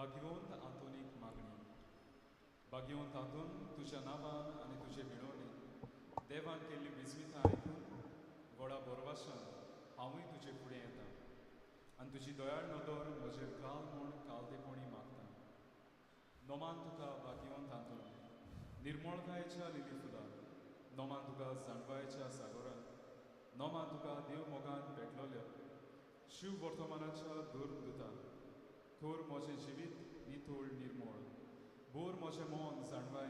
भाग्यवंत आतून एक मागणी भाग्यवंत आतून तुज्या नांवान आनी तुजे विणवणे देवान केल्ली विस्मितां आयकून व्हडा बोरवासान हांवूय तुजे फुडें येता आनी तुजी दोयाळ नदर म्हजेर घाल म्हूण कालतेपणी मागता. नोमान तुका भाग्यवंत आतून निर्मळकायेच्या लिली फुलां नोमान तुका जाणवायेच्या सागोरांत नोमान तुका देव मोगान भेटलोल्या शिव वर्तमानाच्या दुर्दुतां थोर म्हजें जिवीत नितोळ निर्मळ बोर म्हजें मोन जाणवाय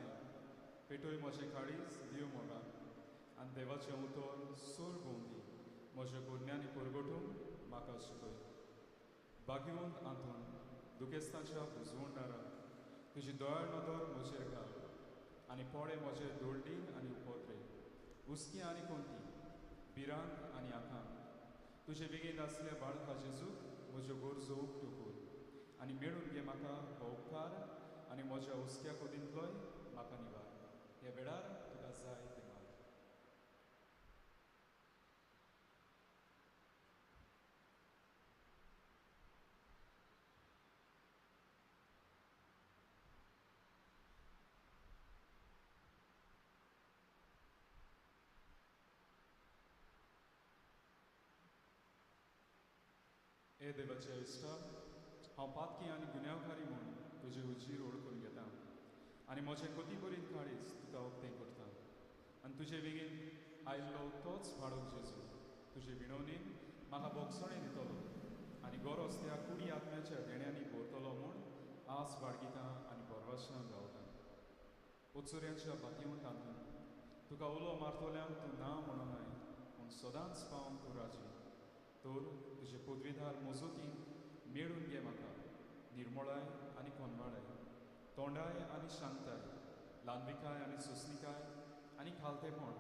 पेटोय म्हजें काळीज देव मोगान आनी देवाचें उतर सोर भोंवती म्हज्या गुन्यांनी परगटूंक म्हाका शिकय. भाग्यवंत आतून दुखेस्तांच्या बुजवणदारां तुजी दोयाळ नदर म्हजेर घाल आनी पोळे म्हजे दोळडी आनी उपोत्रे उस्की आनी कोंती बिरांत आनी आखांत तुजे बेगीन आसल्या बाळका जेजूक म्हज्यो गरजो उक्त्यो कर आनी मेळून घे म्हाका हो उपकार आनी म्हज्या उस्क्या कोदींतलोय म्हाका निवार. ह्या वेळार तुका जाय ते माग. हे देवाच्या इश्टा हांव पातकी आनी गुन्यांवकारी म्हूण तुजे उजीर ओळखून घेता आनी म्हजें कोदी बरीत काळीज तुका उक्तें करता आनी तुजे बेगीन आयिल्लो तोच भाडोक जेजू तुजे विणवणेन म्हाका बोगसणें दितलो आनी गरज त्या कुडी आत्म्याच्या देण्यांनी भरतलो म्हूण आस बाळगिता आनी परवाशां गावता. उत्सुऱ्यांच्या भाग्यवंतांतून तुका उलो मारतल्यांक तूं ना म्हणनाय पूण सदांच पावूंक तूं राजी तर तुजे पदवीदार मजतीन मेळून घे म्हाका निर्मळाय आनी कोनवाळाय तोंडाय आनी शांताय ल्हानविकाय आनी सुस्निकाय आनी खालतेपण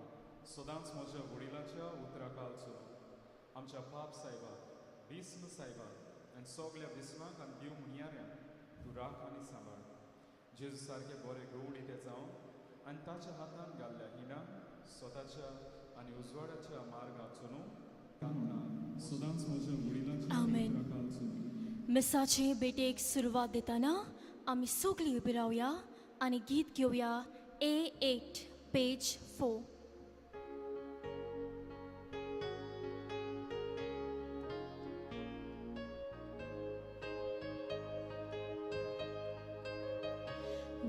सदांच म्हज्या वडिलांच्या उतराकाल चलूं आमच्या पाप सायबाक भीस्म सायबाक आनी सगल्या भिस्माक आनी दिव म्हणयाऱ्यांक तूं राख आनी सांबाळ. जेजू सारकें बरें गवडीते जावन आनी ताच्या हातान घाल्ल्या हिणां स्वताच्या आनी उजवाडाच्या मार्गाक चलूं तांकां सदांच म्हज्या वडिलांच्या उतराकाल चलूं. मिसाचे बेटेक सुरवात देताना आमी सगळीं उबी रावया आनी गीत घेवया A8 पेज 4.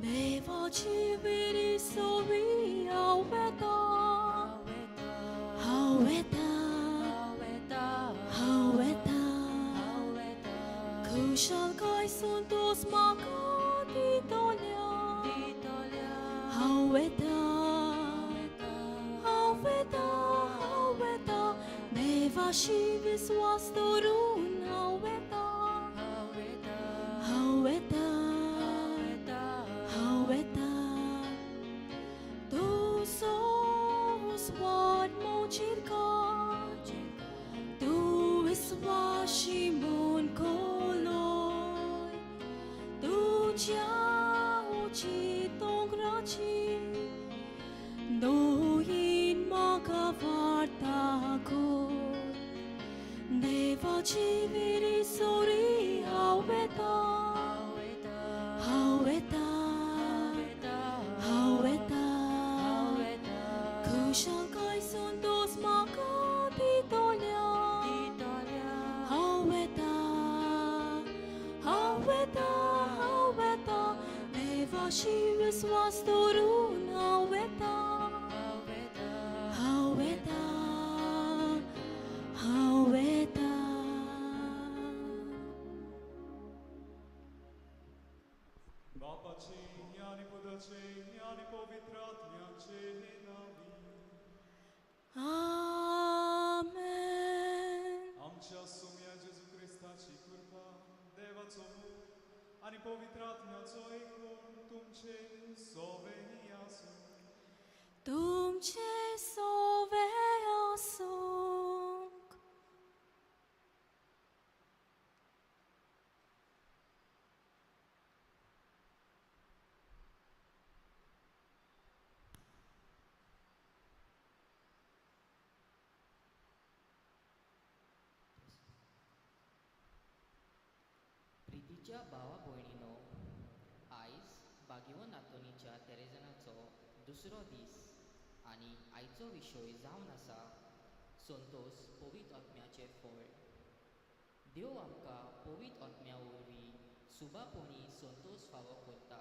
देवाची बरी सोवी हांव येता हांव येता हांव येता खुशालकाय संतोष म्हाका दितोल्या हांव येता हांव येता हांव येता देवाशी विस्वास दवरून हांव येता हांव येता हांव येता तूं सोस वाट मोचीर काड तूं विस्वाशी म्हूण कोलोय तुज्या उची दोंगराची दोयीन म्हाका वार्ता कोर देवाची बरी सोरी हांव येता हांव येता हांव येता खुशालकाय संतोष म्हाका दितोल्या हांव येता हांव येता हांव येता देवाशी विस्वास दवरून हांव येता हांव येता हांव येता. बापाचे आनी पुताचे आनी पवित्र आत्म्याचे नांवी आमेन. आमच्या सोम्या जेजू क्रिस्ताची कृपा देवाचो मोग आनी पवित्र आत्म्याचो एकूण तुमचे सोबेनी आसूं. तुमचे सोवे आसूं. प्रितीच्या भावा भयणीनो बागियो नातोनीच्या तेरेजनाचो दुसरो दीस आनी आयचो विशय जावन आसा संतोष पवित्र आत्म्याचे फळ. देव आमकां पवित्र आत्म्या वरवीं सुबापोणी संतोष फावो करता.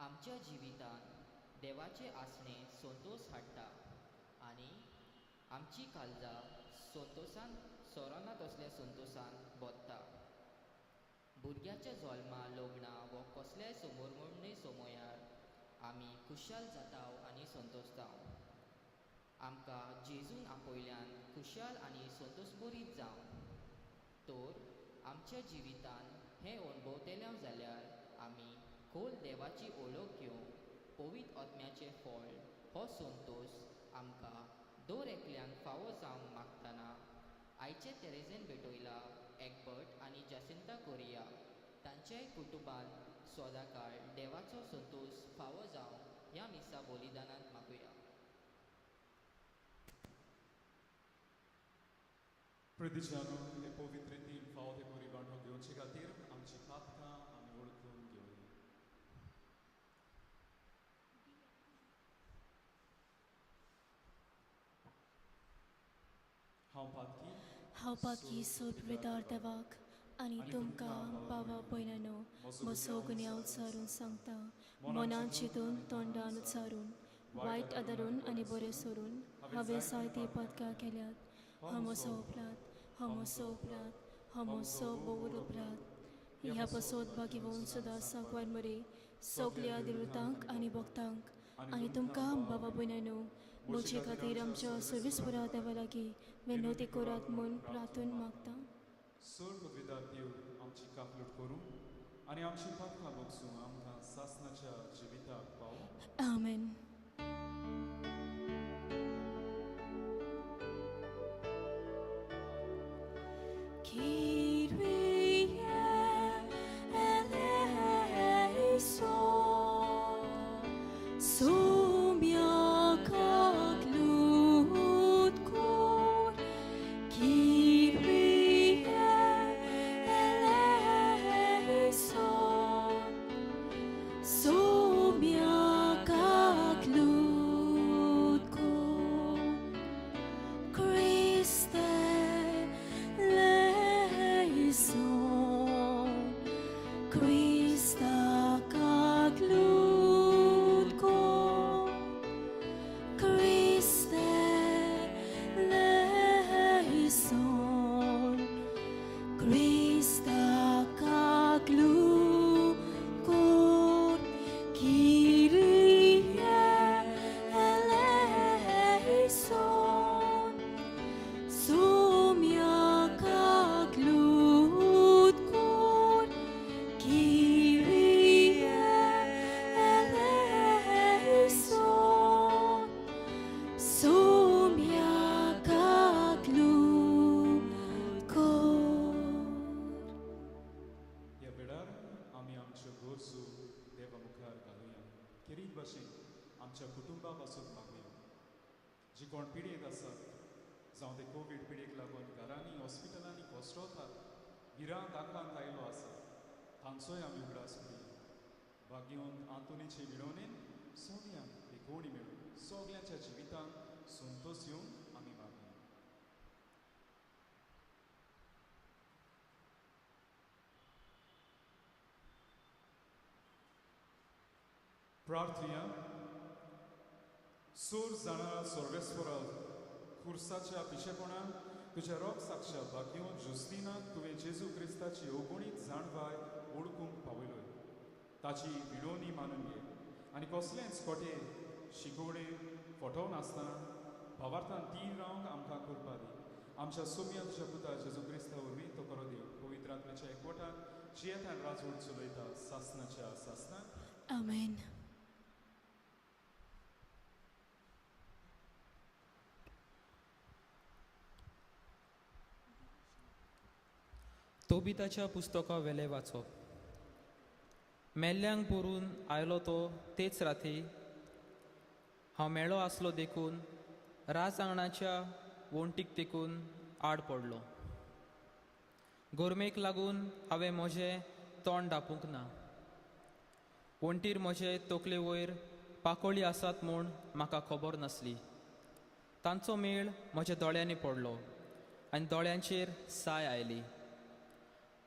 आमच्या जिवितान देवाचे आसणे संतोष हाडटा आनी आमची काळजां संतोषान सोरोनात असल्या संतोषान बोत्ता. भुरग्याच्या जल्मा लग्ना वो कसल्याय समोरमणणी समयार आमी खुशाल जाताव आनी संतोषताव. आमकां जेजून आपयल्यान खुशाल आनी संतोषभरीत जावं. तर आमच्या जिवितान हें अणभवतेल्या जाल्यार आमी खोल देवाची ओळख घेवंक पवित्र आत्म्याचें फळ हो संतोष आमकां दर एकल्यांक फावो जावंक मागतना आयचे तेरेजेन भेटयला एकबट आनी जासिंता कोरिया तांच्याय कुटुंबान सदांकाळ देवाचो संतोष फावो जावं ह्या मिसा बलिदानांत मागुया. प्रदिशानो हे पवित्र रितीन फावो ते बरी वांटो घेवचे खातीर आमची पातकां आमी वळखून घेवया. हांव पातकी सोद विदार देवाक आनी तुमकां भावा भयणांनो म्हजो गुन्यांव उच्चारून सांगता. मनान चिंतून तोंडान उच्चारून वायट आदारून आनी बरें सोडून हांवें जायती पातकां केल्यात. हो म्हजो अपराध, हो म्हजो अपराध, हो म्हजो बोड अपराध. ह्या पासत भागिवून सुद्दां सांकवार मरे सगल्या दिवतांक आनी भक्तांक आनी तुमकां भावा भयणांनो म्हजे खातीर आमच्या सर्वेस्परा देवा लागीं विनवती करात म्हूण प्रार्थून मागता. सोड पदवीदार देव आमची कापलूट करूं आनी आमची पातकां बगसूं आमकां सासणाच्या जिविताक पावूं. आमेन. Kyrie eleison, sumiakak ludkor. Kyrie eleison, sumiakak ludkor. Christe Christa kaglutko, Christe leison, Christa kaglutko, Kyrie eleison, sumia kaglutko, Kyrie eleison, sumia kaglutko. ह्या वेळार आमी आमच्यो गरजो देवा मुखार घालुया. किरीत भाशेन आमच्या कुटुंबा पासून मागुया. जी कोण पिडेत आसात जावं ते कोवीड पिडेक लागून घरांनी हॉस्पिटलांनी कोसळटात, गिरां दाखलांत आयलो आसा तांचोय आमी उगडास करुया. भाग्यवंत आंतोनीचे मिळवणेन सोन्यांक एक कोणी मेळून सगल्यांच्या जिवितांत संतोष येवंक आमी मागुया. प्रार्थया. सूर जाणा सर्वेस्वरा खुर्साच्या पिशेपणान तुज्या रोग साक्षा भाग्यवंत जुस्तिनाक तुवें जेजू क्रिस्ताची अवगुणीत जाणवाय ओळखूंक पावयलोय. ताची विडोवणी मानून घे आनी कसलेंच खोटे शिकोवणे फटोवन नासतना भावार्थान तीन रावंक आमकां करपा दी. आमच्या सोम्या तुज्या पुता जेजू क्रिस्ता वरवीं तो करो देव पवित्र आत्म्याच्या एकवटान जियेतान राजवट चलयता सासनाच्या सासनाक. आमेन. तोबिताच्या पुस्तका वेले वाचप. मेल्ल्यांक बरून आयलो तो तेच राती हांव मेळो आसलो देखून राज आंगणाच्या वणटीक तेकून आड पडलो. गोरमेक लागून हांवें म्हजें तोंड धापूंक ना. वणटीर म्हजे तकले वयर पाकोळी आसात म्हूण म्हाका खबर नासली. तांचो मेळ म्हज्या दोळ्यांनी पडलो आनी दोळ्यांचेर साय आयली.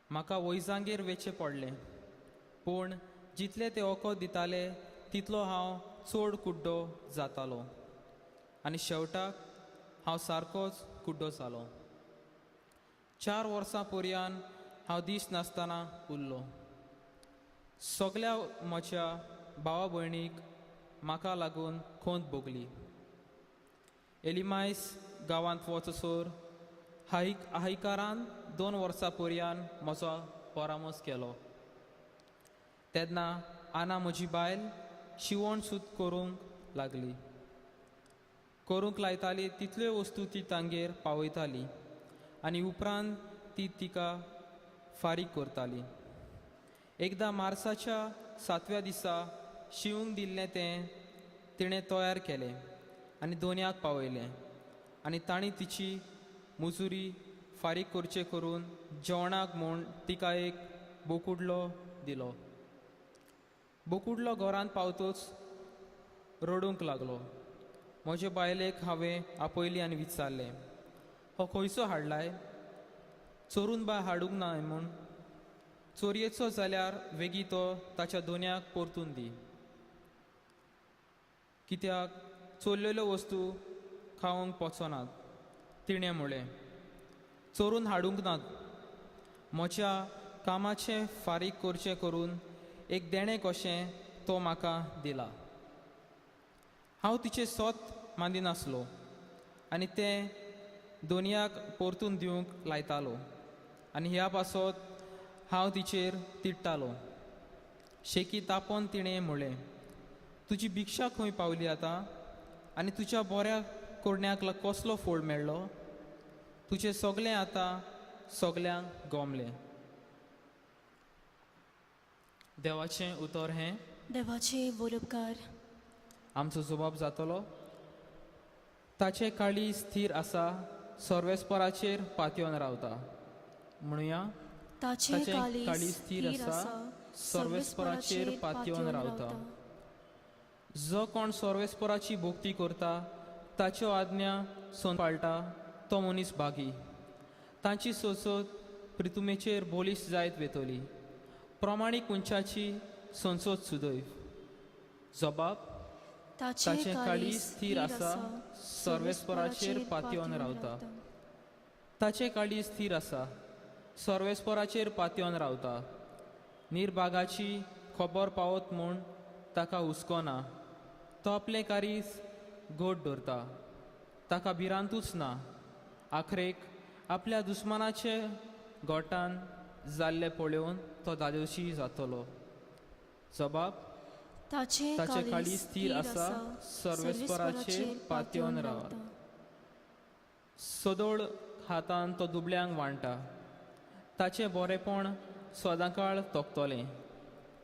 म्हाका वैजांगेर वेचचें पडलें, पूण जितले ते वखद दिताले तितलो हांव चड कुड्डो जातालो आनी शेवटाक हांव सारकोच कुड्डो जालो. 4 वर्सां पर्यान हांव दीस नासतना उरलो. सगल्या म्हज्या भावा भयणीक म्हाका लागून खोंत भोगली. एलिमायस गांवांत वचसोर हायकारान 2 वर्सां पर्यान म्हजो परामोस केलो. तेन्ना आना म्हजी बायल शिवण सूत करूंक लागली. करूंक लायताली तितल्यो वस्तू ती तांगेर पावयताली आनी उपरांत ती तिका फारीक करताली. एकदां मार्साच्या 7व्या दिसा शिवूंक दिल्लें तें तिणें तयार केलें आनी दोनयाक पावयलें आनी तांणी तिची मुजुरी फारीक करचे करून जेवणाक म्हूण तिका एक बोकुडलो दिलो. बोकुडलो घरांत पावतूच रडूंक लागलो. म्हजे बायलेक हांवें आपयली आनी विचारलें, हो खंयचो हाडलाय? चोरून बाय हाडूंक ना म्हूण. चोरयेचो जाल्यार वेगी तो ताच्या दोनयाक परतून दी, कित्याक चोरलेल्यो वस्तू खावंक पचनात, तिणें म्हळें. चोरून हाडूंक नात. म्हज्या कामाचें फारीक करचें करून एक देणें कशें तो म्हाका दिला. हांव तिचे सोत मांदिनासलो आनी तें दोनयाक परतून दिवंक लायतालो आनी ह्या पासत हांव तिचेर तिडटालो. शेकी तापोवन तिणें म्हळें, तुजी भिक्षा खंय पावली आतां आनी तुज्या बऱ्या कोडण्याक कसलो फोड मेळ्ळो? तुजें सगलें आतां सगल्यांक गोमलें. देवाचें उतर हें. देवाचे वरपकार. आमचो जबाब जातलो, ताचे काळी स्थिर आसा, सर्वेस्पराचेर पातयेवन रावता. म्हणुया, ताचे काळी स्थिर आसा, सर्वेस्पराचेर पातयेवन रावता. जो कोण सर्वेस्पराची भोक्ती करता, ताच्यो आज्ञा पाळटा, तो मनीस भागी. तांची सोसत प्रितुमेचेर बोलीस जायत वेतली. प्रमाणीक मनशाची संसद सुदैव. जबाब, ताचे काळी स्थिर आसा, सर्वेस्पराचेर पातयेवन रावता. ताचे काळी स्थिर आसा, सर्वेस्पराचेर पातयेवन रावता. निर्भागाची खबर पावत म्हूण ताका हुस्को ना. तो आपलें कारीस घोट धरता, ताका भिरांतूच ना. आखरेक आपल्या दुस्मानाचे गोठान जाल्ले पळोवन तो दादोशी जातलो. जबाब, ताचे काळी स्थिर आसा, सर्वेस्पराचेर पातयेवन रावता. सदोळ हातान तो दुबळ्यांक वांटा. ताचें बरेपण सदांकाळ तोखतलें.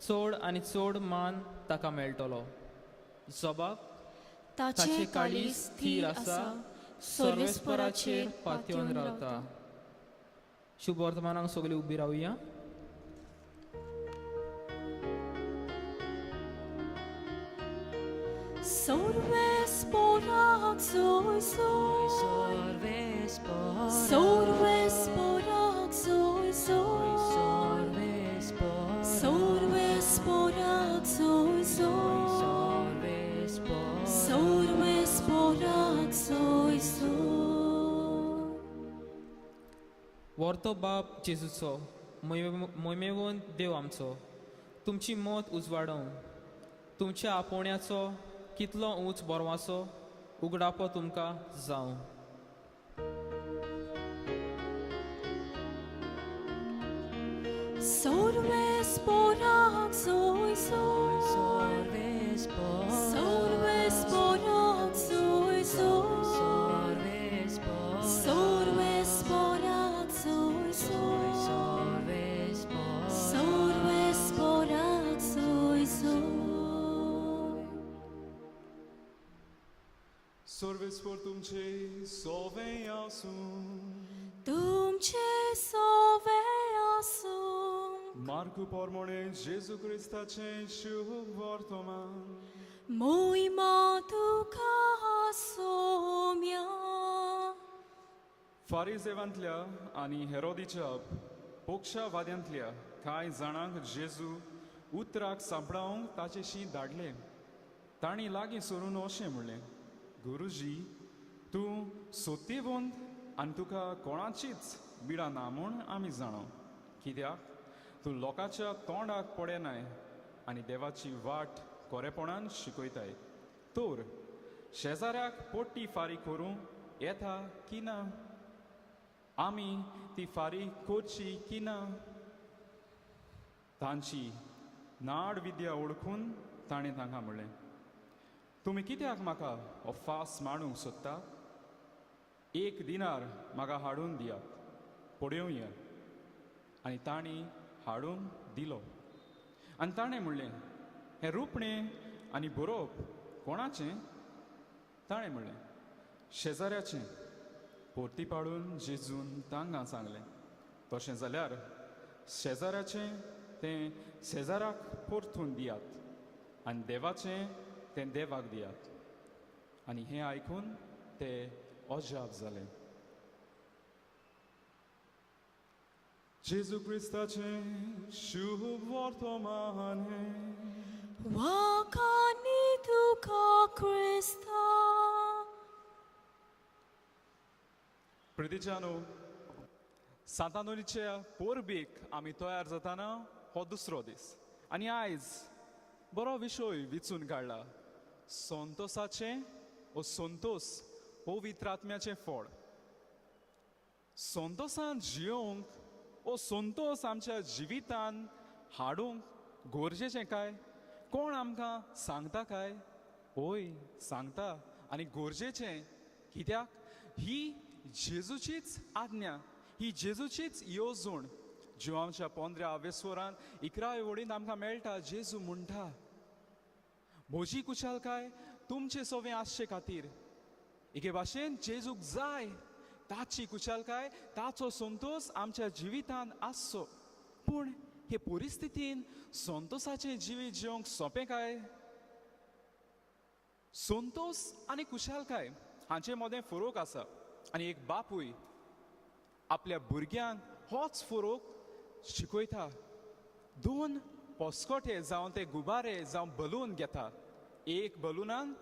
चड आनी चड मान ताका मेळटलो. जबाब, ताचे काळी स्थिर आसा, सर्वेस्पराचेर पातयेवन रावता. शुभ वर्तमानाक सगळीं उबी रावया. Sorvesporak soy soy. Sorvesporak soy soy. Sorvesporak soy soy. Sorvesporak soy soy. वर्तो बाप जेजूचो, मोयमेवून देव आमचो, तुमची मोत उजवाडूं. तुमच्या आपोवण्याचो कितलो उंच बोरवासो उगडापो तुमकां जावं. Sorvesporak soy soy. Sorvesporak soy soy. Sorvesporak soy soy. Sorvesporak soy soy. Sorvespor तुमचे सोवे आसूं. तुमचे सोवे आसूं. मार्क पोरमोणे जेजू क्रिस्ताचें शुभ वर्तमान मोहिमा तुका सोम्या. फारिजेवांतल्या आनी हेरोदीच्या पोक्षावाद्यांतल्या कांय जाणांक जेजू उतराक सांपडावंक ताचेशी धाडले. तांणी लागीं सरून अशें म्हणलें, गुरुजी, तूं सत्यवंत आनी तुका कोणाचीच बिडा ना म्हूण आमी जाणो. कित्याक तूं लोकांच्या तोंडाक पडनाय आनी देवाची वाट खरेपणान शिकयताय. तर शेजाऱ्याक पोट्टी फारी करूंक येता की ना? आमी ती फारी करची की ना? तांची नाड विद्या ओळखून ताणें तांकां म्हणलें, तुमी कित्याक म्हाका हो फास मारूंक सोदता? 1 दिनार म्हाका हाडून दियात, पळोवया. आनी तांणी हाडून दिलो. आनी ताणें म्हणलें, हें रुपणें आनी बरोवप कोणाचें? ताणें म्हणलें, शेजाऱ्याचें. परती पाडून जेजून तांकां सांगलें, तशें जाल्यार शेजाऱ्याचें तें शेजाऱ्याक परतून दियात आनी देवाचें तें देवाक दियात. आनी हें आयकून ते अजाप जाले. जेजू क्रिस्ताचें शुभ वर्तमान हें. वाकानी तुका क्रिस्ता. प्रितीच्यानो, सांतानोरीच्या पोरबीक आमी तयार जाताना हो दुसरो दीस. आनी आयज बरो विशय विचून काडला, संतोसाचें ओ संतोस पवित्र आत्म्याचें फळ. संतोसान जियोंक ओ संतोस आमच्या जिवितान हाडूंक गरजेचें काय? कोण आमकां सांगता काय? ओय, सांगता आनी गरजेचें. कित्याक ही जेजूचीच आज्ञा, ही जेजूचीच येवजण, ज्यो आमच्या 15 वेसोरान 11 वडीन आमकां मेळटा. जेजू म्हणटा, म्हजी कुशलकाय तुमचे सोबे आसचे खातीर. एके भाशेन जेजूक जाय ताची कुशलकाय, ताचो संतोस आमच्या जिवितान आसचो. पूण हे परिस्थितीन संतोसाचें जिवीत जिवंक सोंपें काय? संतोस आनी कुशलकाय हांचे मदें फरक आसा. आनी एक बापूय आपल्या भुरग्यांक होच फरक शिकयता. 2 पोस्कोटे जावं ते गुबारे जावं बलून घेता. एक बलूनान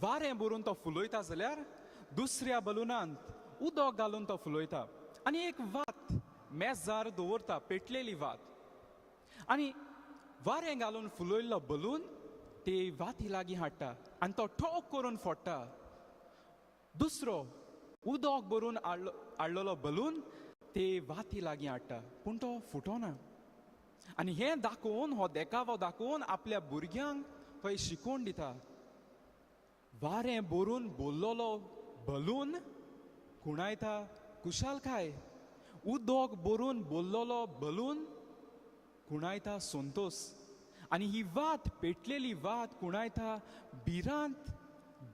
वारें भरून तो फुलोयता जाल्यार दुसऱ्या बलूनांत उदक घालून तो फुलोयता. आनी एक वात मेजार दवरता, पेटलेली वात. आनी वारें घालून फुलोयल्लो बलून ते वाती लागीं हाडटा आनी तो ठोक करून फोडटा. दुसरो उदक भरून हाडलेलो बलून ते वाती लागीं हाडटा, पूण तो फुटोना. आनी हें दाखोवन, हो देखावो दाखोवन आपल्या भुरग्यांक तो शिकोवन दिता. वारें भरून भरलेलो बलून कुणायता कुशलकाय, उदक भरून भरलेलो बलून कुणायता संतोस. आनी ही वात, पेटलेली वात कुणायता भिरांत,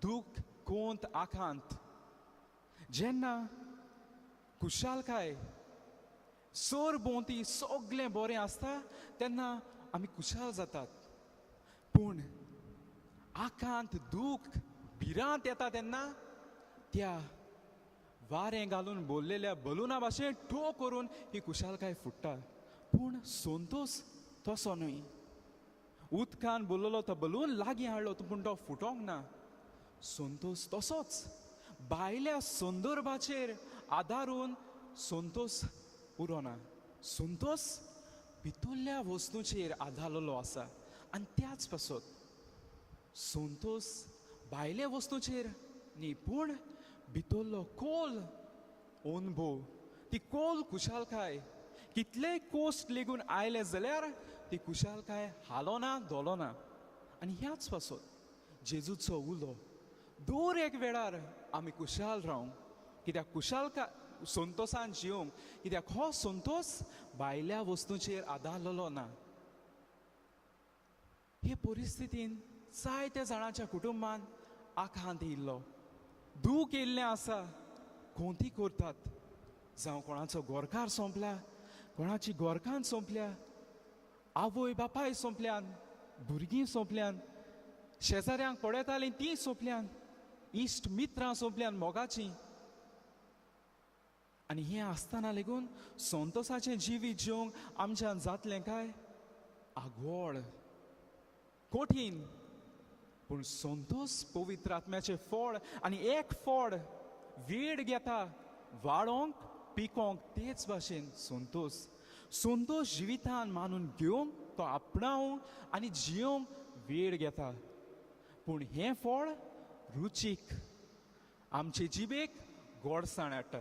दूख, कोंत, आकांत. जेन्ना कुशलकाय सर भोंवती सगळें बरें आसता तेन्ना आमी कुशल जातात. पूण आकांत, दूख, भिरांत येता तेन्ना त्या वारें घालून भरलेल्या बलूना भाशेन ठो करून ही कुशलकाय फुट्टा. पूण संतोस तसो न्हय. उदकान भरलेलो तो बलून लागीं हाडलो पूण तो फुटोंक ना. संतोस तसोच भायल्या संदर्भाचेर आदारून संतोस उरोना. संतोस भितरल्या वस्तूंचेर आदारलेलो आसा. आनी त्याच पासत संतोस भायल्या वस्तूंचेर न्ही, पूण भितरलो खोल अनुभव, ती खोल कुशलकाय. कितलेय कोस्ट लेगून आयले जाल्यार ती कुशलकाय हालोना, दोलोना. आनी ह्याच पासत जेजूचो उलो, दर एक वेळार आमी कुशल रावंक, कित्याक कुशलकाय संतोसान जियोंक. कित्याक हो संतोस भायल्या वस्तूंचेर आदारलेलो ना. हे परिस्थितीन जायत्या जाणांच्या कुटुंबान आकांत येयल्लो, दूख येयल्लें आसा. कोंती करतात, जावं कोणाचो गोरकार सोंपला, कोणाची गोरकान सोंपल्या, आवय बापाय सोंपल्यान, भुरगीं सोंपल्यान, शेजाऱ्यांक पळयतालीं तीं सोंपल्यान, इश्ट मित्रां सोंपल्यान मोगाचीं. आनी हें आसतना लेगून संतोसाचें जिवीत जिवंक आमच्यान जातलें काय? आगोड, कठीण. पूण संतोस पवित्र आत्म्याचें फळ आनी एक फळ वेळ घेता वाडोंक पिकोंक तेच भाशेन संतोस. संतोश जिवितान मानून घेवंक, तो आपणावंक आनी जियोंक वेळ घेता. पूण हें फळ रुचीक, आमचे जिबेक गोडसाण हाडटा.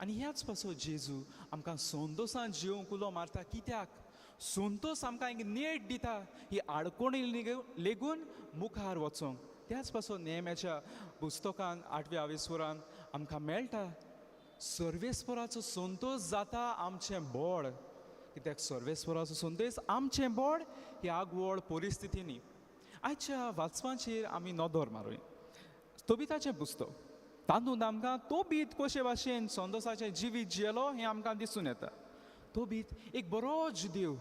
आनी ह्याच पासो जेजू आमकां संतोसान जियोंक उलो मारता. कित्याक? संतोस आमकां एक नेट दिता ही आडकोणी लेगून मुखार वचोंक. त्याच पासो नेम्याच्या पुस्तकान 8व्या विस्वरान आमकां मेळटा, सर्वेस्पराचो संतोष जाता आमचें बळ. कित्याक सर्वेस्पराचो संतोष आमचें बळ ही आगवड परिस्थितींनी. आयच्या वाचपाचेर आमी नदर मारूय. तोबिताचें पुस्तक, तातूंत आमकां तोबीत कशे भाशेन संतोसाचें जिवीत जियेलो हें आमकां दिसून येता. तोबीत एक बरो जुदेव,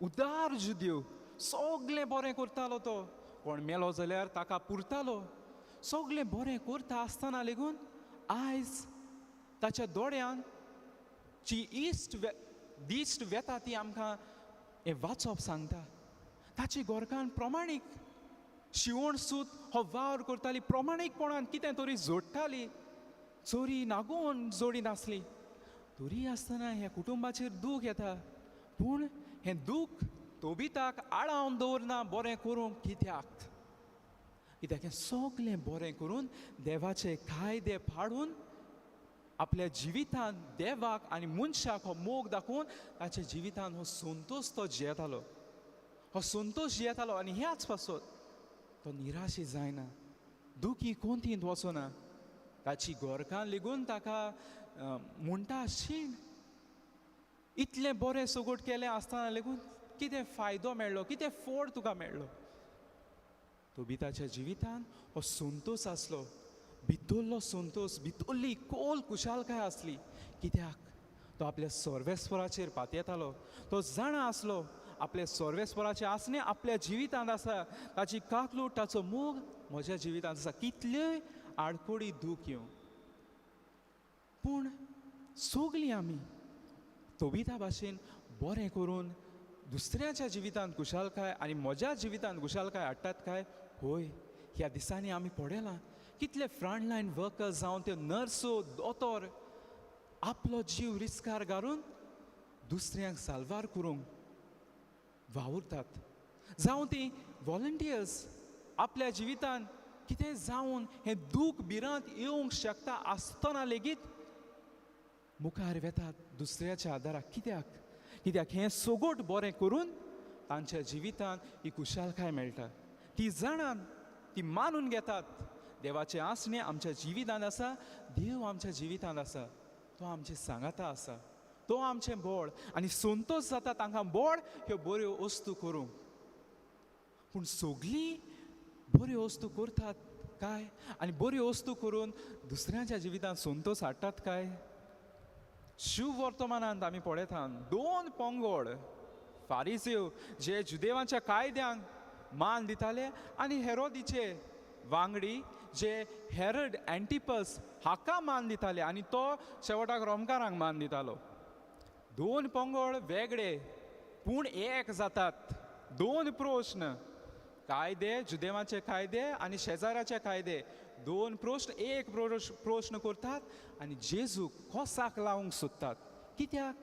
उदार जुदेव, सगलें बरें करतालो तो. कोण मेलो जाल्यार ताका पुरतालो. सगलें बरें करता आसतना लेगून आयज ताच्या दोळ्यान जी दिश्ट वेता ती आमकां हें वाचप सांगता. ताची गोरकान प्रमाणीक शिवण सूत हो वावर करताली, प्रमाणीकपणान कितें तरी जोडटाली, चोरी नागोवन जोडी नासली. तरी आसतना ह्या कुटुंबाचेर दूख येता. पूण हें दूख तोबिताक आडावन दवरना बरें करूंक. कित्याक हें सगलें बरें करून देवाचे कायदे पाडून आपल्या जिवितान देवाक आनी मनशाक हो मोग दाखोवन ताच्या जिवितान हो संतोष तो जियेतालो. हो संतोष जियेतालो. आनी ह्याच पासत तो निराशी जायना, दुखी कोंतींत वचना. ताची गोरकां लेगून ताका म्हणटा, शीण इतलें बरें सगोट केलें आसतना लेगून कितें फायदो मेळ्ळो, कितें फोड तुका मेळ्ळो. तोबिताच्या जिवितान हो संतोष आसलो, भितरलो संतोष, भितरली खोल कुशालकाय आसली. कित्याक? तो आपल्या सर्वेस्पराचेर पातयेतालो. तो जाणा आसलो आपले सर्वेस्पराचें आसणें आपल्या जिवितांत आसा. ताची काकलूट, ताचो मोग म्हज्या जिवितांत आसा. कितल्योय आडकोडी दूख येवं, पूण सगलीं आमी तोबिता भाशेन बरें करून दुसऱ्याच्या जिवितांत कुशालकाय आनी म्हज्या जिवितांत कुशालकाय हाडटात काय? होय, ह्या दिसांनी आमी पळयलां कितले फ्रंटलायन वर्कर्स जावं त्यो नर्सो, दोतोर आपलो जीव रिस्कार घालून दुसऱ्यांक साल्वार करूंक वावुरतात. जावं ती वॉलंटियर्स आपल्या जिवितांत कितें जावन हें दूख भिरांत येवंक शकता आसतना लेगीत मुखार वेतात दुसऱ्याच्या आदाराक. कित्याक हें सगोट बरें करून तांच्या जिवितांत ही कुशालकाय मेळटा. ती जाणान, ती मानून घेतात देवाचें आसणें आमच्या जिवितांत आसा, देव आमच्या जिवितांत आसा, तो आमचे सांगाता आसा, तो आमचें बळ. आनी संतोष जाता तांकां बळ ह्यो बऱ्यो वस्तू करूंक. पूण सगळीं बऱ्यो वस्तू करतात काय? आनी बऱ्यो वस्तू करून दुसऱ्यांच्या जिवितांत संतोष हाडटात काय? शिव वर्तमानांत आमी पळयतात 2 पंगड, फारिसेव जे जुदेवांच्या कायद्यांक मान दिताले आनी हेरोदीचे वांगडी जे हेरोड एंटिपस हाका मान दिताले आनी तो शेवटाक रोमकारांक मान दितालो. 2 पंगड वेगळे पूण एक जातात. 2 प्रश्न, कायदे, जुदेवांचे कायदे आनी शेजाऱ्याचे कायदे, 2 प्रश्न एक प्रश्न करतात आनी जेजूक कोसाक लावंक सोदतात. कित्याक?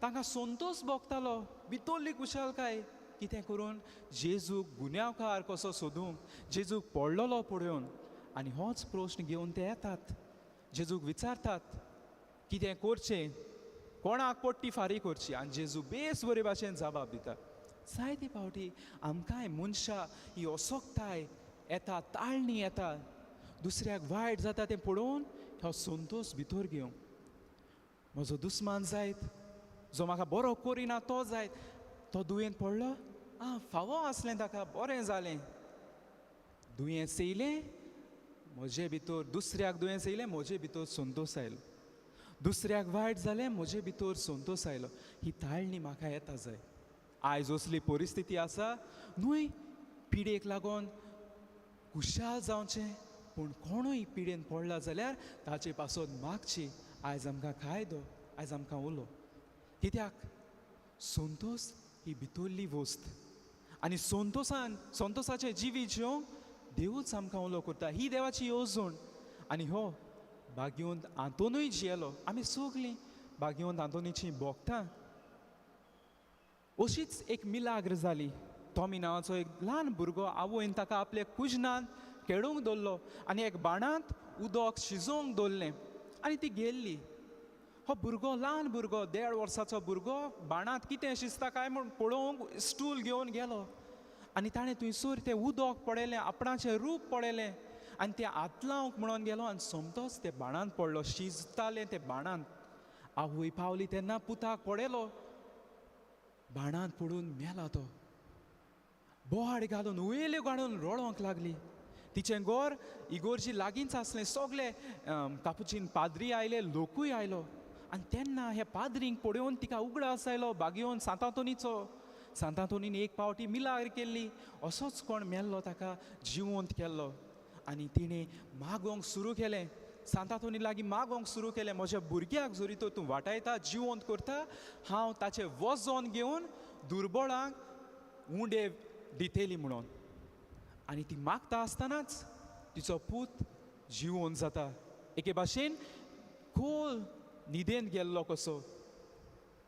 तांकां संतोष भोगतालो, भितरली कुशालकाय. कितें करून? जेजूक गुन्यांवकार कसो सोदूंक, जेजूक पडलोलो पळोवन. आनी होच प्रश्न घेवन ते येतात. जेजूक विचारतात कितें करचें, कोणाक पट्टी फारी करची. आनी जेजू बेस बरे भाशेन जबाब दिता. जायते फावटी आमकांय मनशां ही असोकताय येता, ताळणी येता. दुसऱ्याक वायट जाता तें पळोवन हो संतोष भितर घेवंक. म्हजो दुस्मान जायत, जो म्हाका बरो करिना तो जायत, तो दुयेंत पडलो, फावो आसलें ताका, बरें जालें. दुयेंस येयलें म्हजे भितर, दुसऱ्याक दुयेंस येयलें म्हजे भितर संतोष आयलो. दुसऱ्याक वायट जालें म्हजे भितर संतोष आयलो. ही ताळणी म्हाका येता जाय. आयज असली परिस्थिती आसा न्हय पिडेक लागून खुशाल जावचें पूण कोणूय पिडेन पडला जाल्यार ताचे पासून मागची आयज आमकां काय दो आयज आमकां उलो कित्याक संतोश ही भितरली वस्त आनी संतोशाचें जिवीत जिवंक देवूच आमकां उलो करता ही देवाची येवजण आनी हो भाग्यवंत आंतोनूय जियेलो आमी सगलीं भाग्यवंत आंतोनीची भोगतां अशीच एक मिलाग्र जाली टॉमी नांवाचो एक ल्हान भुरगो आवयन ताका आपल्या कुजनान खेळूंक दवरलो आनी एक बाणांत उदक शिजोवंक दवरलें आनी ती गेल्ली हो भुरगो ल्हान भुरगो 1.5 वर्साचो भुरगो बाणांत कितें शिजता काय म्हूण पळोवंक स्टूल घेवन गेलो आनी ताणें थंयसर तें उदक पळयलें आपणाचें रूप पळयलें आनी तें हात लावंक म्हणून गेलो आनी सोमतोच तें बाणांत पडलो शिजतालें तें बाणांत आवय पावली तेन्ना पुताक पळयलो बाणांत पडून मेला तो बोवाड घालून उयल्यो काडून रडोंक लागली तिचें गोर इगोर्जी लागींच आसलें सगळे कापुचीन पाद्री आयले लोकूय आयलो आनी तेन्ना हे पाद्रींक पळोवन तिका उगडास आयलो भाग्यवन सांतांतोनीन एक पावटी मिलाग्र केल्ली असोच कोण मेल्लो ताका जिवंत केल्लो आनी तिणें मागोवंक सुरू केलें सांतांतोनी लागीं मागोवंक सुरू केलें म्हज्या भुरग्याक जोरी तो तूं वाटायता जिवंत करता हांव ताचें वजन घेवन दुर्बळांक उंडे दितेली म्हणून आनी ती मागता आसतनाच तिचो पूत जिवंत जाता एके भाशेन खोल न्हिदेंत गेल्लो कसो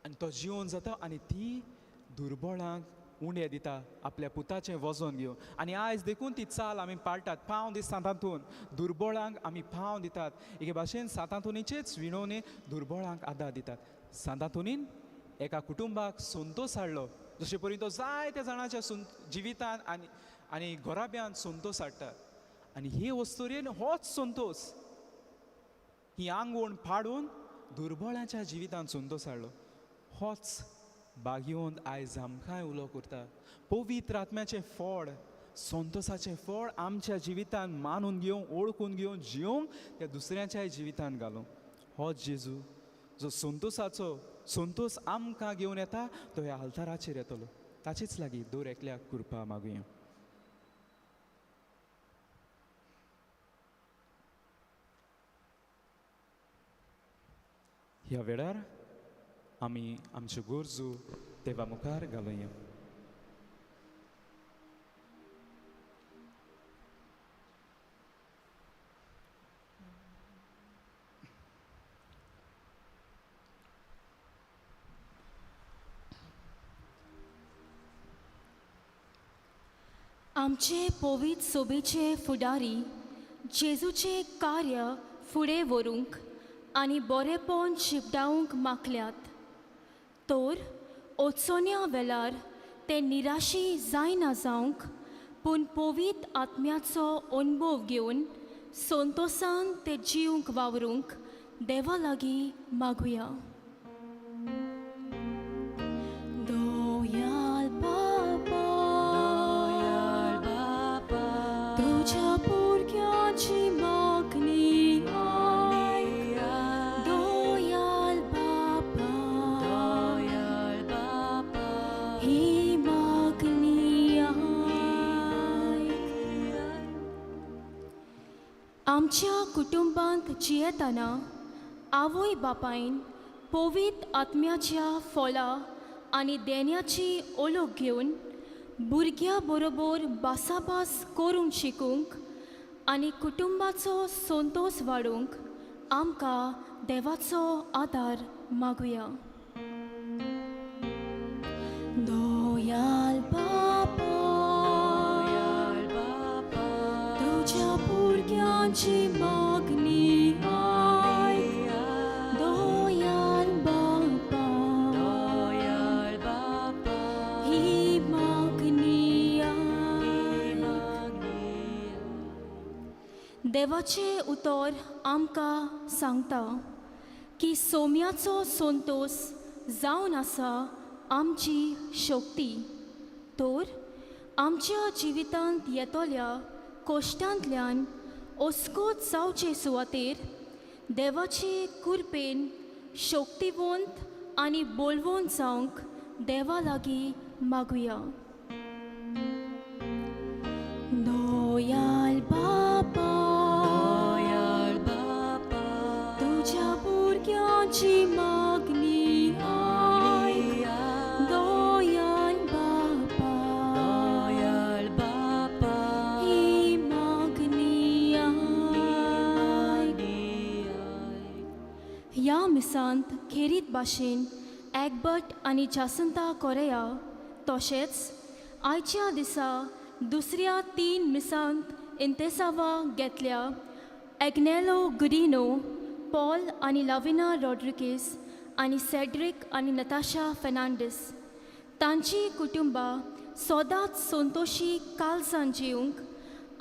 आनी तो जिवंत जाता आनी ती दुर्बळांक उणें दिता आपल्या पुताचें वजन घेवन आनी आयज देखून ती चाल आमी पाळटात पांव दीस सांतांतून दुर्बळांक आमी पांव दितात एके भाशेन सांतांतुनीचेच विणवणे दुर्बळांक आदार दितात सांतांतुनीन एका कुटुंबाक संतोश हाडलो जशे परी तो जायत्या जाणांच्या जिवितान आनी घोराब्यान संतोश हाडटा आनी हे वस्तुरेन होच संतोश ही आंगवण फाडून दुर्बळांच्या जिवितान संतोश हाडलो होच भाग्यवंत आयज आमकांय उलो करता पवित्र आत्म्याचें फळ संतोशाचें फळ आमच्या जिवितान मानून घेवंक ओळखून घेवन जिवंक त्या दुसऱ्याच्याय जिवितान घालूंक होच जेजू जो संतोश आमकां घेवन येता तो ह्या आल्ताराचेर येतलो ताचेच लागीं दर एकल्याक कृपा मागुया ह्या वेळार आमी आमच्यो गरजो देवा मुखार घालुया आमचे पवित्र सोबेचे फुडारी जेजूचे कार्य फुडें व्हरूंक आनी बरेपण शिपडावंक मागल्यात तर ओचोन्या वेळार ते निराशी जायना जावंक पूण पवित्र आत्म्याचो अनुभव घेवन संतोशान ते जिवंक वावरूंक देवा लागीं मागुया दोयाल बाबा तुझ्या भुरग्याची मागणी आमच्या कुटुंबांत जियेतना आवय बापायन पवित्र आत्म्याच्या फळां आनी देण्याची ओळख घेवन भुरग्यां बरोबर भासाभास करूंक शिकूंक आनी कुटुंबाचो संतोष वाडोवंक आमकां देवाचो आदार मागुया दोयाल बाबा तुझ्या भुरग्यांची मागणी दोयाल बाबा ही मागणी देवाचे उतर आमकां सांगता की सोम्याचो संतोष जावन आसा आमची शक्ती तर आमच्या जिवितांत येतल्या कोश्टांतल्यान ओस्कोत जावचे सुवातेर देवाचे कृपेन शक्तिवंत आनी बोलवंत जावंक देवा लागीं मागूया. दयाल बापा, तुझ्या भुरग्यांची मागणी आयक. दयाल बापा, ही मागणी आयक. ह्या मिसांत खेरीत भाशेन एग्बर्ट आनी जासंता कोरेया तशेंच आयच्या दिसा दुसऱ्या 3 मिसांत इंतेसावा घेतल्या एग्नेलो गुडिनो, पॉल आनी लाविना रॉड्रिगीस आनी सेड्रिक आनी नताशा फेर्नांडीस तांची कुटुंबां सोदांच संतोशी काळजान जिवंक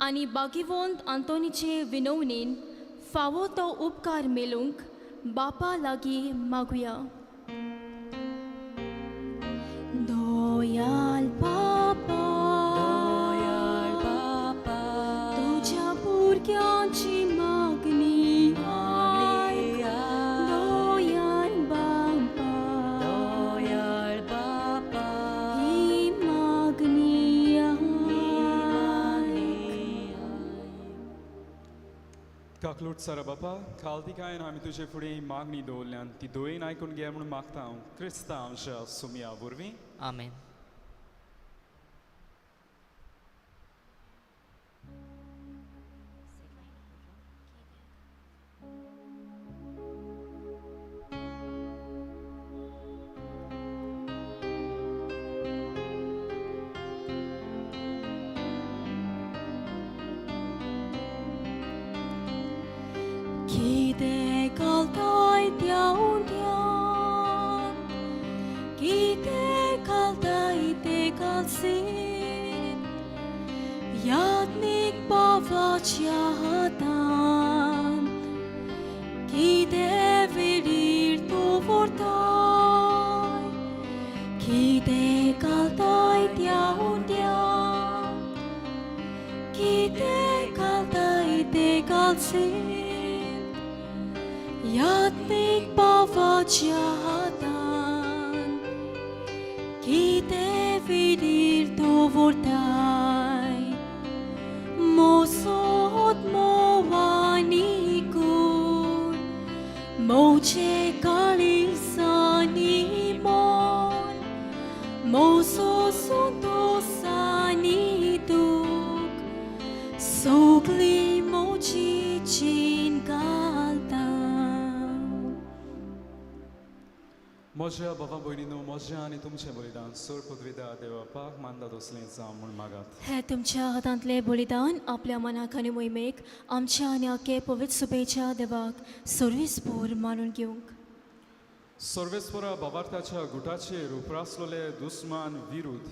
आनी बागिवंत आंतोनीचे विनवणेन फावो तो उपकार मेलूंक बापा लागीं मागुया. दयाल बापा, तुझ्या भुरग्यांची मागणी आयक. दयाल बापा, ही मागणी आयक. काकलूट सारा बापा, खालती काय आमी तुजे फुडें ही मागणी दवरल्यान ती दोयेन आयकून घे म्हणून मागता हांव क्रिस्ता आमच्या सुमया वरवीं. आमेन. 기대 갈다이 띄운디안 기대 갈다이 대갈신 얏닉 바바치아단 기대 virir tovortai 기대 갈다이 띄운디안 기대 갈다이 대갈신 Yatnik bavachatan Kite virir tovortai Mosot movanikun Moche kalisani mon Moso suntosani duk Sogli mochi chin galtan म्हज्या बाबा भयणीनो म्हज्या आनी तुमचें बलिदान सोर पदवेदा देवापाक मानदा दोसलें जावं म्हूण मागात. हे तुमच्या हातांतले बलिदान आपल्या मनाक आनी मोहिमेक आमच्या आनी आखे पवित्र सुबेच्या देवाक सर्विस्पोर मानून घेवंक. सर्वेस्परा बाबार्थाच्या गुटाचेर उपरासलोले दुस्मान विरुद्ध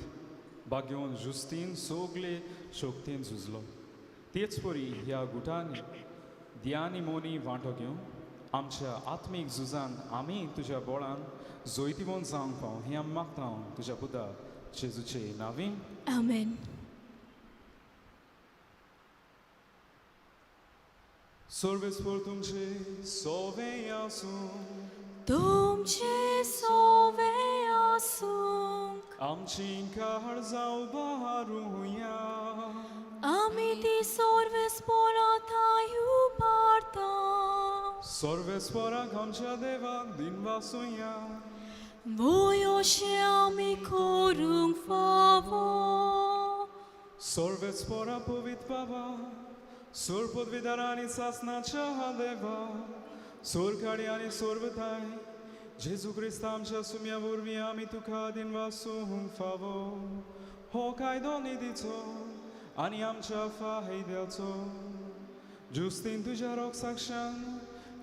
बागेवन जुस्तीन सोगले शोकतेन झुजलो. तेच परी ह्या गुटांनी दियानी मोनी वांटो घेवन आमच्या आत्मीक झुजान आमी तुज्या बोळान जोयतीवोन जावंक पाव हें आमी मागता हांव तुज्या पुता जेजूचे नांवीं. आमेन. सर्वेस्पर तुमचे सोवे आसूं तुमचे सोवे आसूंक आमची काळजां उबारूया आमी ती सर्वेस्पोरांताय उबारता. सर्वेस्पराक आमच्या देवाक दिन वासुया Voioše आमी करूंक फावो सर्वेस्परा पवित बाबा सोर पदवीदार आनी सासनाच्या देवा सोरकाडी आनी सोरवताय जेजू क्रिस्त आमच्या सुम्या वरवीं आमी तुका दिन वासूंक फावो हो कायदो निधीचो आनी आमच्या फायद्याचो जुस्तीन तुज्या रोग साक्षान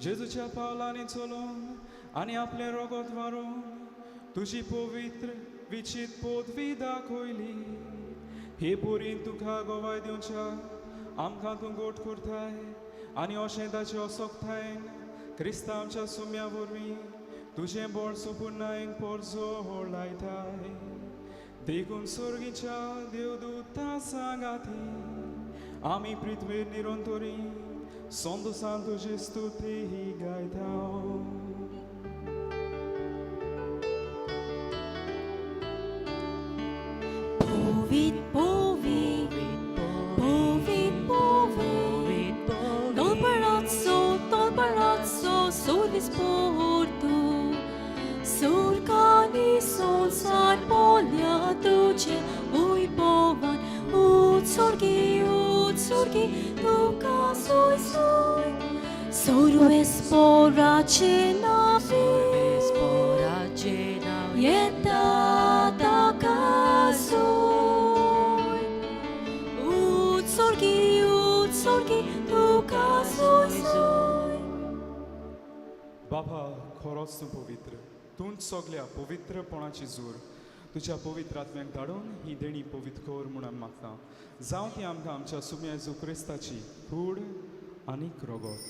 जेजूच्या पावलांनी चलून आनी आपले रोगोत व्हरून तुजी पवित्र विचित पदवी दाखयली. हे पोरीन तुका गोवाय दिवच्या आमकां तूं गोट करताय आनी अशें ताचे असोकतायन क्रिस्ता आमच्या सुम्या वरवीं तुजें बोड सोपुनायन पोरजो लायताय. देखून सर्गीच्या देवदूता सांगाती आमी पृथ्वीर निरंतरी Santo Santo Gesto te gaitao. Povit, povit, povit, povit. Tol palazzo, survis portu. Surcani sol sar polja duce, ui povan, ut surgi, duca soi soi. Soru esporace navi, Yeta takasoi. Ut sorgi, duca soi soi. बाबा खरोच तूं पवित्र तूंच सगल्या पवित्रपणाची जोर तुज्या पवित्र आत्म्याक धाडून ही देणी पवित्र कर म्हणून मागता जावं ती आमकां आमच्या सुम्या जेजू क्रिस्ताची कूड आनीक रगत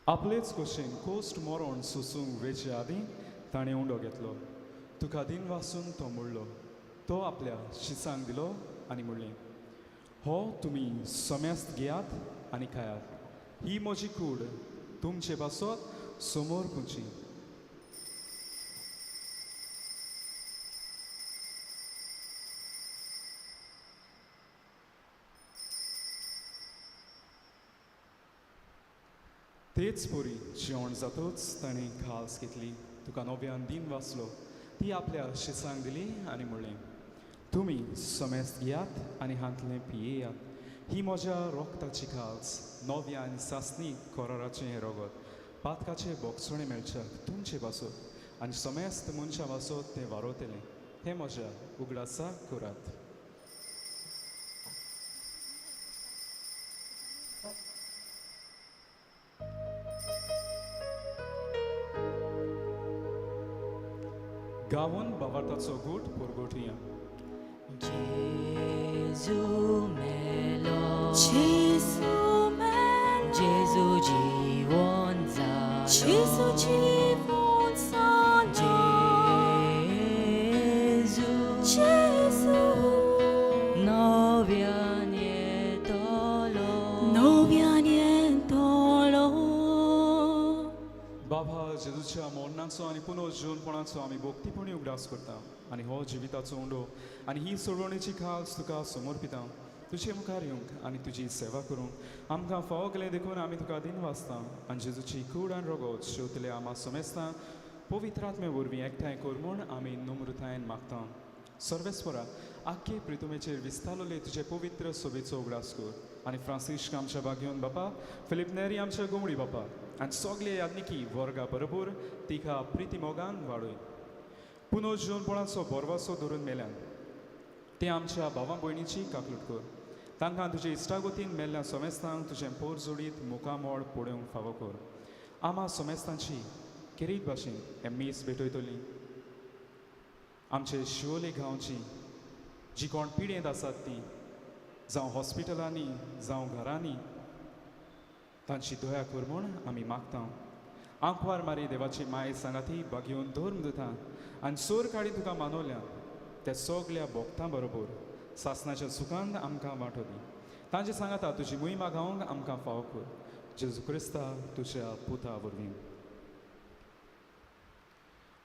आपलेच कुशीन कोस्ट मरण सोसूंक वेचे आदीं ताणें उंडो घेतलो तुका दिन वासून तो मुडलो तो आपल्या शिसांक दिलो आनी म्हणलें हो तुमी सोम्यास्त घेयात आनी खायात ही म्हजी कूड तुमचे बसत समोर पुंची तेच पोरी जेवण जातूच ताणें खास घेतली तुका नव्यान दिन वाचलो ती आपल्या शिसांक दिली आनी म्हणलें तुमी सोमेस्त घेयात आनी हातलें पियेयात ही म्हज्या रोगताची खास नव्या आनी सासणी कोराराचें हें रगत पातकाचे बोगसोणे मेळच्याक तुमचे वासत आनी सोमेस्त मनशा वासत तें वारोतलें हें म्हज्या उगडासा करात गावन बावार्ताचो गूट परगोटुया Gesù melo, Gesù melo, Gesù jiwon zalo, Gesù jiwon zalo, Gesù Gesù novia nietolo, novia nientolo. बाबा जेजूच्या मोडणाचो आनी पुनर्जीवनपणाचो आमी भोक्तीपणी उगडास करता आनी हो जिविताचो उंडो आनी ही सोडवणेची खास तुका समर्पिता तुजे मुखार येवंक आनी तुजी सेवा करूंक आमकां फावो केलें देखून आमी तुका दिन वाचता आनी जेजूची कूड आनी रगत शेवतले आमा समेस्ता पवित्र आत्मे वरवीं एकठांय कर म्हूण आमी नम्रतायेन मागता सर्वेस्परा आख्खे प्रितुमेचेर विस्तारलोले तुजे पवित्र सोबेचो उगडास कर आनी फ्रांसिस्क आमच्या भाग्योन बापा फिलिप नेरी आमच्या गोमडी बापा आनी सगळे यादनिकी वर्गा बरोबर तिका प्रिती मोगान वाडय पुनर्जीवनपणाचो बोरवासो धरून मेल्यान ते आमच्या भावां भयणीची काकलूट कर तांकां तुजे इश्टागोतीन मेल्ल्या सोमेस्तांक तुजें पोर जोडीत मुखामोळ पळोवंक फावो कर आमा सोमेस्तांची केरीत भाशेन हे मीस भेटयतली आमचे शिवोले गांवची जी कोण पिडेंत आसात ती जावं हॉस्पिटलांनी जावं घरांनी तांची दया कर म्हूण आमी मागता आंकवार मारी देवाची माय सांगाती बागेवन धर्म दिता आनी सोर काडी तुका मानवल्या त्या सगल्या भोगतां बरोबर सासणाच्या सुखांत आमकां वांटो दी तांचे सांगाता तुजी मोहिमा गावंक आमकां फावो कर जेजू क्रिस्ता तुज्या पुता वरवीं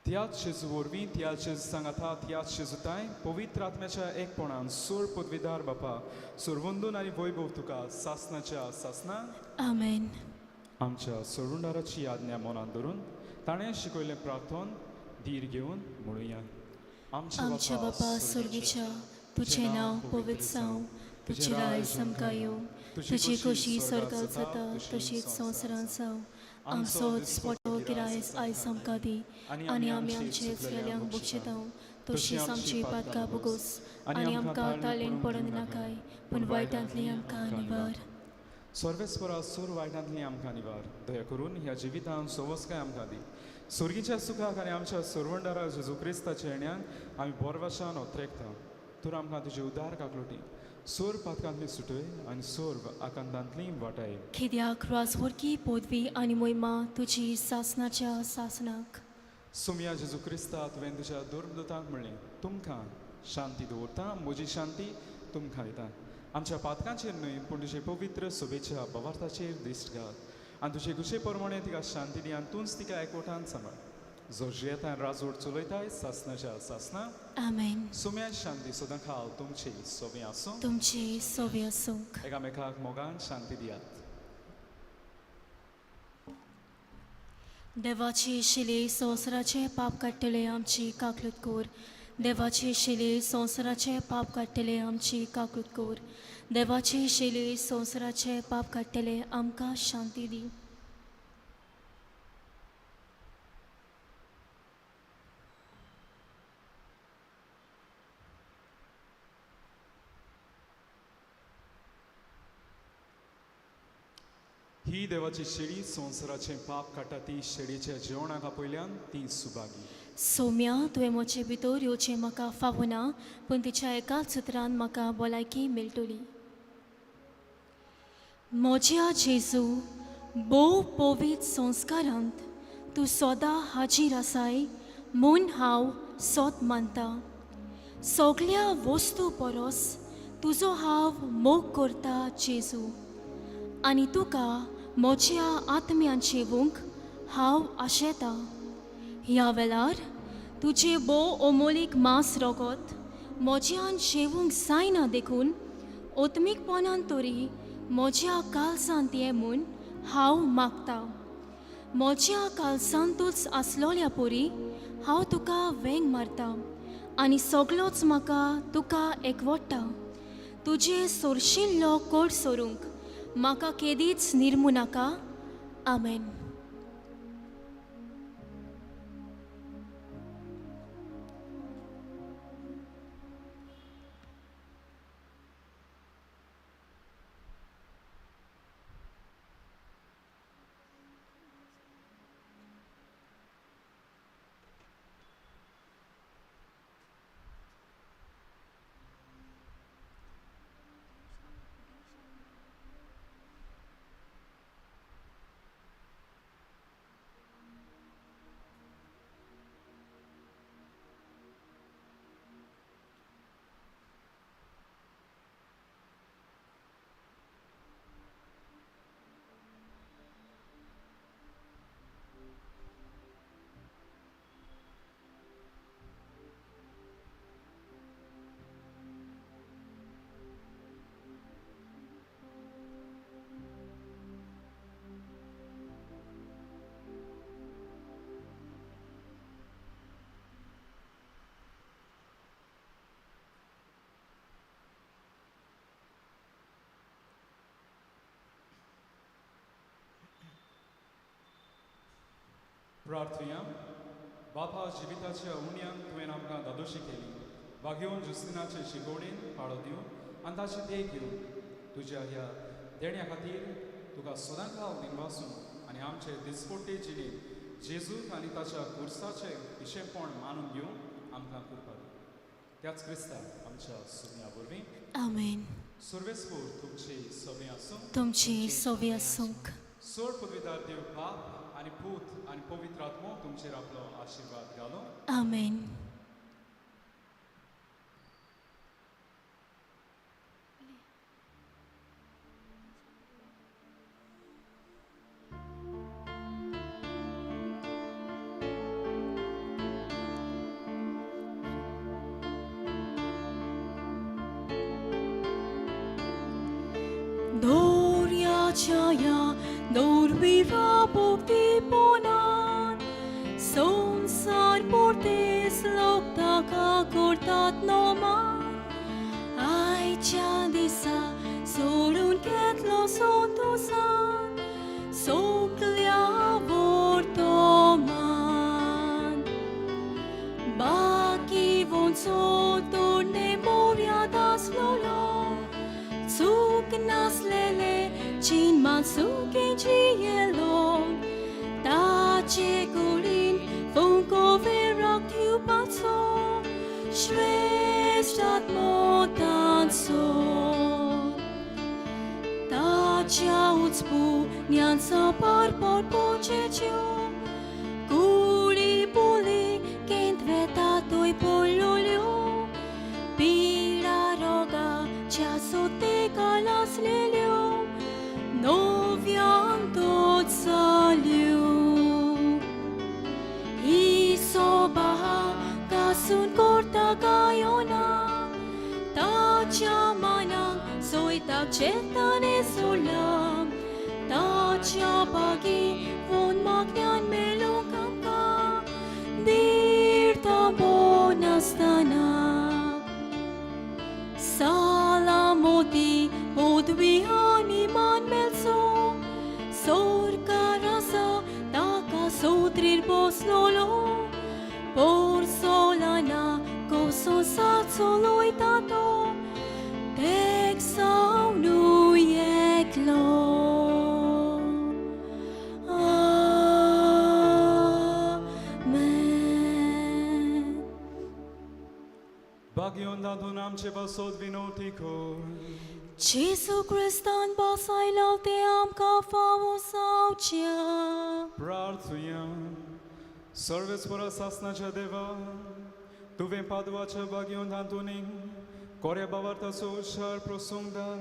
त्याच जेजू वरवीं त्याच जेजू सांगाता त्याच जेजूताय पवित्र आत्म्याच्या एकपणान सोर पदवीदार बापा सोरवंदून आनी वैभव तुका सासणाच्या सासना Amen. आमच्या सोडवणाराची आज्ञा मनात धरून ताणें शिकयलें प्रार्थन धीर घेवन म्हणुया आमच्या बापा स्वर्गीच्या तुझें नांव पवित्र जावं तुजें राय समका येवं तुजी खोशी स्वर्गांत जाता तशीच संवसारांत जावं आमचो स्पोटो गिरायस आयज आमकां दी आनी आमी आमचे झगड्यांक बक्षितांव तशीच आमची पातकां बोगोस आनी आमकां ताळेन पडूंक नाकाय पूण वायटांतली आमकां निवार सर्वेस्परा सोर वायटांतली आमकां निवार दया करून ह्या जिवितांत सवस्काय आमकां दी सुर्गीच्या सुखाक आनी आमच्या सोरवंडारा जेजू क्रिस्ताच्या येण्यान आमी बोरवाशान ओत्रेकता तर आमकां तुजे उदार काकलोटी सोर पातकांतली सुटय आनी सोर आकांतांतली वाटाय कित्याक राजवरकी पदवी आनी मोहिमा तुजी सासणाच्या सासनाक सुमया जेजू क्रिस्ता तुवें तुज्या दुर्मदूतांक म्हणलें तुमकां शांती दवरता म्हजी शांती तुमकां दिता आमच्या पातकांचेर न्हय पूण तुजे पवित्र सोबेच्या बवार्थाचेर दिश्ट घाल आनी तुजे कुशे प्रमाणे तिका शांती दी आनी तूंच तिका एकवटान सांबाळ जो जियेता राजवट चलयताय सासनाच्या सासना Amen. सुम्या शांती सदां खाल तुमची सोबी आसूं तुमचे सोबे आसूंक. एकामेकाक मोगान शांती दियात. देवाचे शिले संवसाराचे पाप काडटले आमची काकलूत कोर. देवाचे शिले संवसाराचे पाप काडटले आमची काकलूत कोर. देवाचे शिले संवसाराचे पाप काडटले आमकां शांती दी. ही देवाची शेळी संवसाराचे पाप काडटा ती शेळीच्या जेवणाका पयल्यान ती सुभागी. सौम्या तुवें म्हजे भितर येवचें म्हाका फावना, पूण तिच्या एकाच सुत्रान म्हाका भलायकी मेळटली. म्हज्या जेजू, भोव पवित्र संस्कारांत तूं सदां हाजीर आसाय म्हूण हांव सोत मानता. सगळ्या वस्तू परस तुजो हांव मोग करता जेजू, आनी तुका म्हज्या आत्म्यान जेवूंक हांव आशेतां. ह्या वेळार तुजे भोव अमोलीक मांस रगत म्हज्यान जेवूंक जायना देखून ओत्मीकपणान तरी म्हज्या काळजांत ये म्हूण हांव मागतां. म्हज्या काळजांतूच आसलोल्या परी हांव तुका वेंग मारतां आनी सगळोच म्हाका तुका एकवडटा. तुजे सोरशिल्लो कोड सोरूंक म्हाका केदीच निर्मू नाका. आमेन. प्रार्थया. बापा जिविताच्या उण्यान तुवें आमकां दादोशी केली. वागेवन जुस्तिनाचे शिकवणेन पाळो दिवन आनी ताची देख घेवन तुज्या ह्या देण्या खातीर तुका सदां काल दिनवासून आनी आमचे दिसपट्टे जिणेंत जेजूक आनी ताच्या कुर्साचे विशेंपण मानून घेवंक आमकां कृपा दी. त्याच क्रिस्तांव आमच्या सुन्या वरवीं. आमेन. सर्वेस्पूर तुमचे सोबे आसूं. तुमचे सोबे आसूंक. सोड पवित्र देव बाप आनी पूत आनी पवित्र आत्मो तुमचेर आपलो आशिर्वाद घालो. आमेन. Doriacaya, dorvira bukti ponan, sonsar portes lokta ka kurtat noman, aicha disa sorun ketlo sontosan, soklya vortoman, baki von sotorne moria das lolo. Suk naslele chin man sukin chielo ta che gurin fonko verak tiu patso shrestat motan so ta cha utspu nyan sa par pochecho kuli puli kent veta toi pololio pira roga cha sote kalas lelio novian tot saliu. Sheltane sulam Tacia bagi Von magnan melokam ka Dirta bonastana Salamoti Bodvihani man melso Sorka rasa Taka sotrir boslolo Por solana Koso sat soloi tato Tek saunu yeklo Amen Bagyon Tatun amche basod vinotikor. Jesu Christan basai laute am ka favo saucia Prarthuyam. Sarveshwar सासनाच्या देवा तुवें पादवाच्या बागयोन तांतुनी कोरे बावार्ताचो उशार प्रसंगदार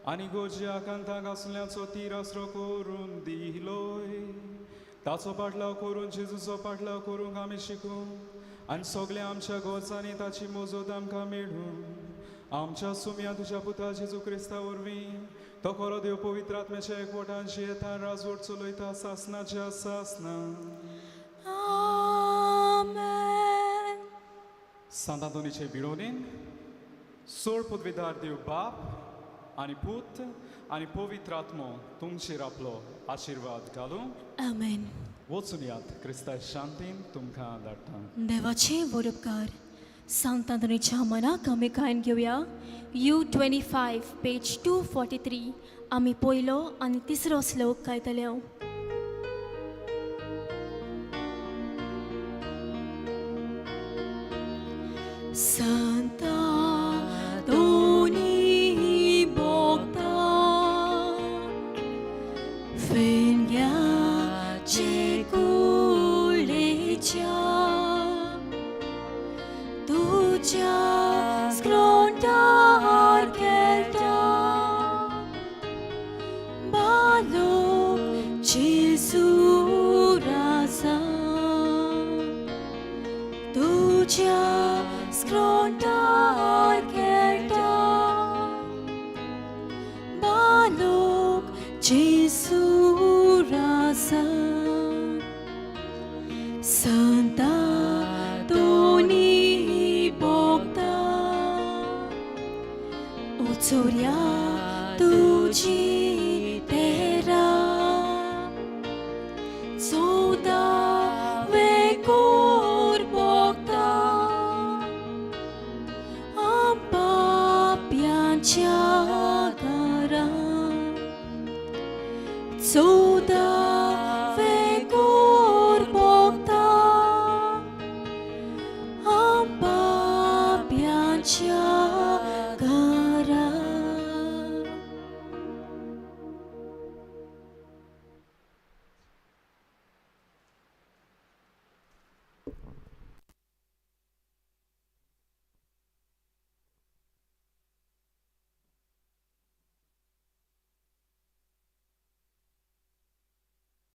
आनी गोजिया कांताक आसल्याचो तीर आसरो करून दिलोय ताचो पाटलाव करून जेजूचो पाटलाव करूंक आमी शिकूं आनी सगळे आमच्या गोचांनी ताची मोजत आमकां मेळूं आमच्या सुम्या तुज्या पुता जेजू क्रिस्ता वरवीं तो खरो देव पवित्र आत्म्याच्या एकवटान जियेता राजवट चलयता सासनाच्या सासना Amen Sant Antonice Bironin, Sor podvedar Dev Bab, ani Put, ani Povitratmo, Tumchir aplo, Ashirvad Galu, Amen Votsuniat, Christa Shantin, Tumka Dartan. देवाचे वरपकार सांत अंतोनीच्या मनाक आमी कायन घेवया U25 पेज 243 आमी पयलो आनी तिसरो श्लोक कायतले Santa Doni Bogda Fenia Cekulecia Tuja Skrontar Kelta Balok Jesu Rasa Tuja Skrontar Kelta Balok Jesu Rasa Santa Doni Bogda Utsuria Tuji Tera Soda Vekor Bogda Ciagara Soda Vekor Bogda Amba Biancia